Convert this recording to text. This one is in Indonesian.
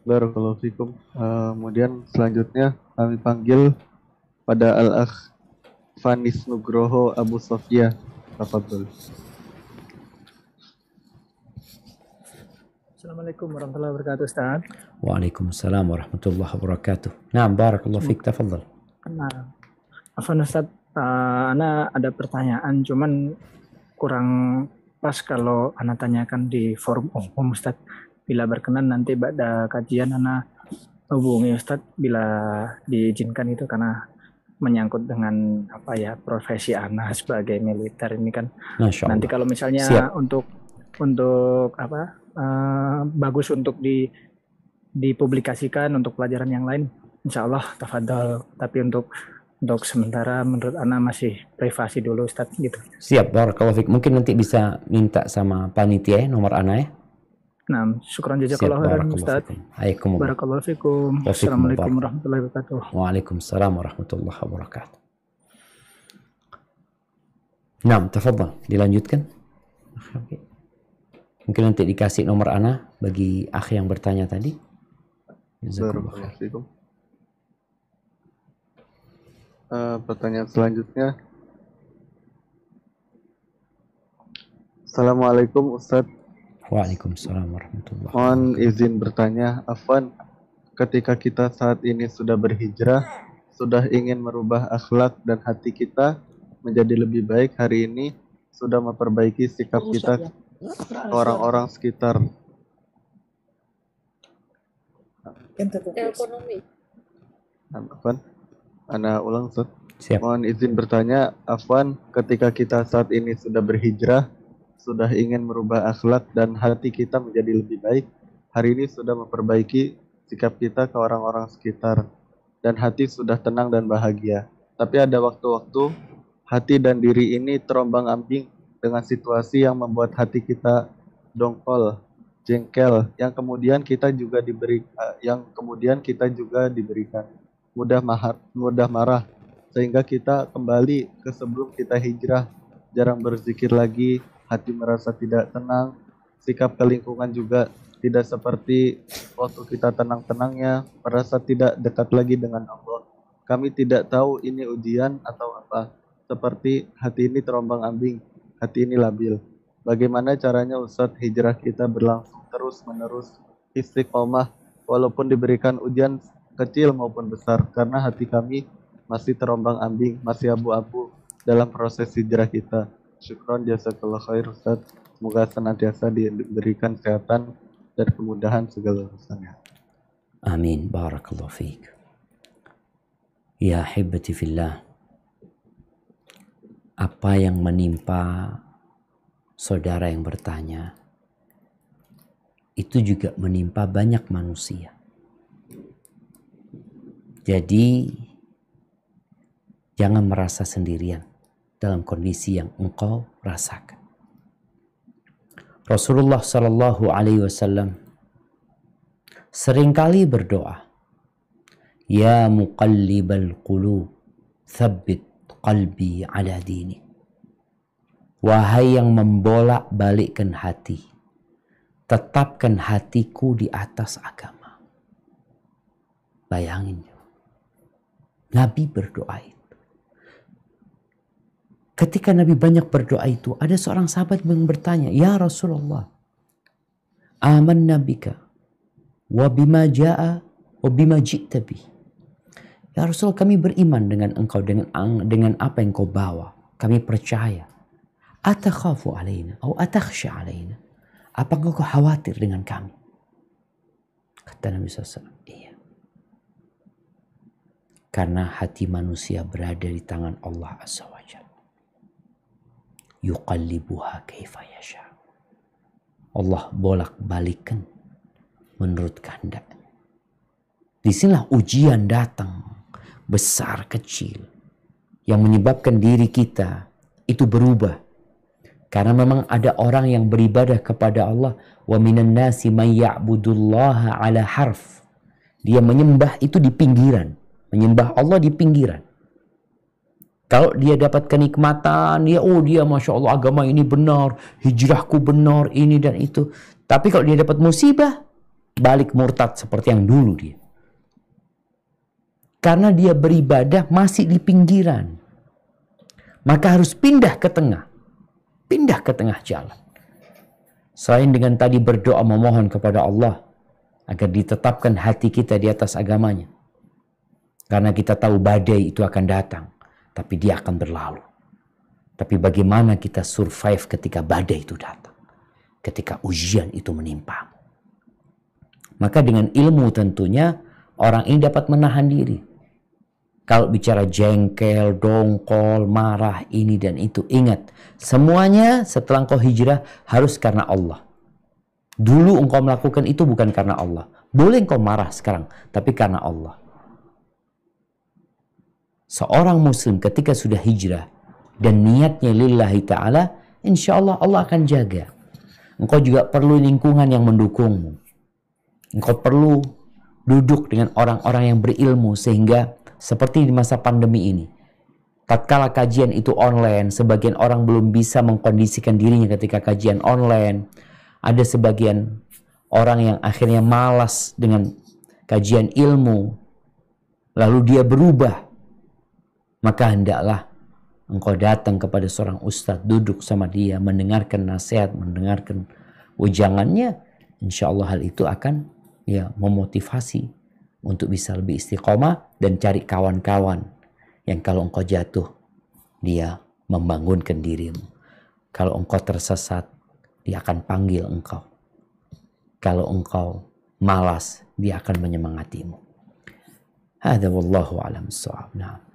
Barakallahu fikum. Kemudian selanjutnya kami panggil pada Al-Akh Fanis Nugroho Abu Sofia. Tafadhol. Assalamualaikum warahmatullahi wabarakatuh, Ustaz. Waalaikumsalam warahmatullahi wabarakatuh. Naam, barakallahu fik, tafadhal. Nah, Afwan Ustaz, Ana ada pertanyaan, cuman kurang pas kalau Ana tanyakan di forum umum, Ustaz. Bila berkenan nanti pada kajian Ana hubungi Ustaz bila diizinkan itu, karena menyangkut dengan profesi Ana sebagai militer ini kan. Nanti kalau misalnya siap. untuk bagus untuk dipublikasikan untuk pelajaran yang lain, insya Allah tafadhal. Tapi untuk sementara menurut Ana masih privasi dulu, Ustaz, gitu. Siap, barakallahu fik. Mungkin nanti bisa minta sama panitia nomor Ana ya. Nah, syukran jazakallahu khairan, Ustaz. Barakallahu fikum. Assalamualaikum warahmatullahi wabarakatuh. Waalaikumsalam warahmatullahi wabarakatuh. Nah, tafadhal, dilanjutkan. Okay. Mungkin nanti dikasih nomor Ana bagi akh yang bertanya tadi. Barakallahu. Pertanyaan selanjutnya. Assalamualaikum Ustadz. Waalaikumsalam warahmatullahi wabarakatuh. Mohon izin bertanya, Afwan, ketika kita saat ini sudah berhijrah, sudah ingin merubah akhlak dan hati kita menjadi lebih baik hari ini, sudah memperbaiki sikap kita orang-orang sekitar. Ekonomi. Afwan, Ana ulang, Ustaz. Siap. Mohon izin bertanya, Afwan, ketika kita saat ini sudah berhijrah, sudah ingin merubah akhlak dan hati kita menjadi lebih baik, hari ini sudah memperbaiki sikap kita ke orang-orang sekitar, dan hati sudah tenang dan bahagia. Tapi ada waktu-waktu hati dan diri ini terombang-ambing dengan situasi yang membuat hati kita dongkol, jengkel, yang kemudian kita juga diberikan mudah marah, sehingga kita kembali ke sebelum kita hijrah, jarang berzikir lagi, hati merasa tidak tenang, sikap ke lingkungan juga tidak seperti waktu kita tenang-tenangnya, merasa tidak dekat lagi dengan Allah. Kami tidak tahu ini ujian atau apa, seperti hati ini terombang-ambing, hati ini labil. Bagaimana caranya Ustadz hijrah kita berlangsung terus-menerus istiqomah walaupun diberikan ujian kecil maupun besar, karena hati kami masih terombang-ambing, masih abu-abu dalam proses hijrah kita. Syukron, jazakallah khair Ustaz. Semoga senantiasa diberikan kesehatan dan kemudahan segala urusannya. Amin. Barakallahu fiik. Ya hibbati fillah. Apa yang menimpa saudara yang bertanya itu juga menimpa banyak manusia. Jadi jangan merasa sendirian dalam kondisi yang engkau rasakan. Rasulullah Sallallahu Alaihi Wasallam seringkali berdoa, Ya muqallibal qulub, thabbit qalbi ala dini. Wahai yang membolak-balikkan hati, tetapkan hatiku di atas agama. Bayangin, Nabi berdoa itu. Ketika Nabi banyak berdoa itu, ada seorang sahabat yang bertanya, Ya Rasulullah, amanna bika, wa bima ja'a, wa bima ji'ta bih. Ya Rasul, kami beriman dengan engkau, dengan apa yang kau bawa. Kami percaya. Atakhafu alaina, atau atakhsha alaina. Apakah kau khawatir dengan kami? Kata Nabi SAW, iya. Karena hati manusia berada di tangan Allah Azza wa Jalla. Yuqallibuha kaifa yasha. Allah bolak-balikan menurut kehendaknya. Disinilah ujian datang, besar kecil, yang menyebabkan diri kita itu berubah. Karena memang ada orang yang beribadah kepada Allah, wa minan nasi man ya'budullaha ala harf. Dia menyembah itu di pinggiran, menyembah Allah di pinggiran. Kalau dia dapat kenikmatan, dia Masya Allah agama ini benar, hijrahku benar, ini dan itu. Tapi kalau dia dapat musibah, balik murtad seperti yang dulu dia. Karena dia beribadah masih di pinggiran. Maka harus pindah ke tengah. Pindah ke tengah jalan. Selain dengan tadi berdoa memohon kepada Allah agar ditetapkan hati kita di atas agamanya. Karena kita tahu badai itu akan datang, tapi dia akan berlalu. Tapi bagaimana kita survive ketika badai itu datang? Ketika ujian itu menimpa. Maka dengan ilmu tentunya orang ini dapat menahan diri. Kalau bicara jengkel, dongkol, marah, ini dan itu. Ingat, semuanya setelah engkau hijrah harus karena Allah. Dulu engkau melakukan itu bukan karena Allah. Boleh engkau marah sekarang, tapi karena Allah. Seorang muslim ketika sudah hijrah dan niatnya lillahi ta'ala, insya Allah Allah akan jaga. Engkau juga perlu lingkungan yang mendukungmu. Engkau perlu duduk dengan orang-orang yang berilmu sehingga seperti di masa pandemi ini. Tatkala kajian itu online, sebagian orang belum bisa mengkondisikan dirinya ketika kajian online. Ada sebagian orang yang akhirnya malas dengan kajian ilmu. Lalu dia berubah. Maka hendaklah engkau datang kepada seorang ustadz, duduk sama dia, mendengarkan nasihat, mendengarkan ujangannya. Insya Allah hal itu akan memotivasi untuk bisa lebih istiqomah dan cari kawan-kawan yang kalau engkau jatuh, dia membangunkan dirimu. Kalau engkau tersesat, dia akan panggil engkau. Kalau engkau malas, dia akan menyemangatimu. Hadza wallahu a'lam bissawab. Nah.